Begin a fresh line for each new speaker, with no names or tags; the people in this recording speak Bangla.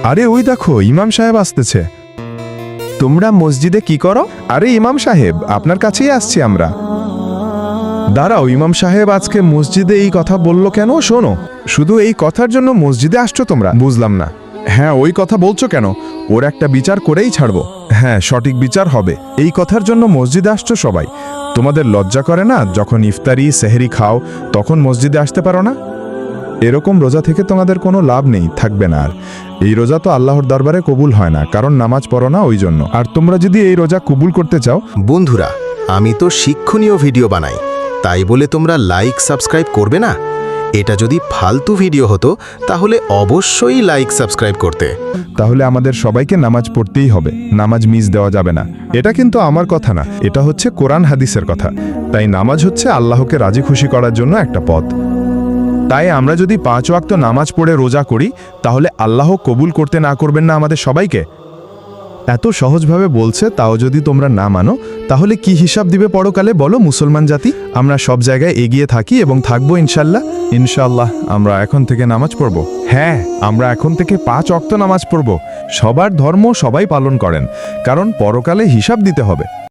আরে ওই দেখো, ইমাম সাহেব আসতেছে।
তোমরা মসজিদে কি করো?
আরে ইমাম সাহেব, আপনার কাছেই আসছি আমরা। দাঁড়াও, ইমাম সাহেব আজকে মসজিদে এই কথা বলল কেন? শোনো, শুধু এই কথার জন্য মসজিদে আসছো তোমরা? বুঝলাম না। হ্যাঁ, ওই কথা বলছো কেন? ওর একটা বিচার করেই ছাড়বো। হ্যাঁ, সঠিক বিচার হবে। এই কথার জন্য মসজিদে আসছো সবাই? তোমাদের লজ্জা করে না? যখন ইফতারি সেহরি খাও তখন মসজিদে আসতে পারো না? এরকম রোজা থেকে তোমাদের কোনো লাভ নেই, থাকবে না আর। এই রোজা তো আল্লাহর দরবারে কবুল হয় না, কারণ নামাজ পড়ো না ওই জন্য। আর তোমরা যদি এই রোজা কবুল করতে চাও,
বন্ধুরা, আমি তো শিক্ষণীয় ভিডিও বানাই, তাই বলে তোমরা লাইক সাবস্ক্রাইব করবে না? এটা যদি ফালতু ভিডিও হতো তাহলে অবশ্যই লাইক সাবস্ক্রাইব করতে।
তাহলে আমাদের সবাইকে নামাজ পড়তেই হবে, নামাজ মিস দেওয়া যাবে না। এটা কিন্তু আমার কথা না, এটা হচ্ছে কোরআন হাদিসের কথা। তাই নামাজ হচ্ছে আল্লাহকে রাজি খুশি করার জন্য একটা পথ। তাই আমরা যদি 5 ওয়াক্ত নামাজ পড়ে রোজা করি, তাহলে আল্লাহ কবুল করতে না করবেন না আমাদের সবাইকে? এত সহজভাবে বলছে, তাও যদি তোমরা না মানো, তাহলে কি হিসাব দিবে পরকালে বলো মুসলমান জাতি? আমরা সব জায়গায় এগিয়ে থাকি এবং থাকবো ইনশাল্লাহ। ইনশাল্লাহ আমরা এখন থেকে নামাজ পড়ব। হ্যাঁ, আমরা এখন থেকে 5 ওয়াক্ত নামাজ পড়ব। সবার ধর্ম সবাই পালন করেন, কারণ পরকালে হিসাব দিতে হবে।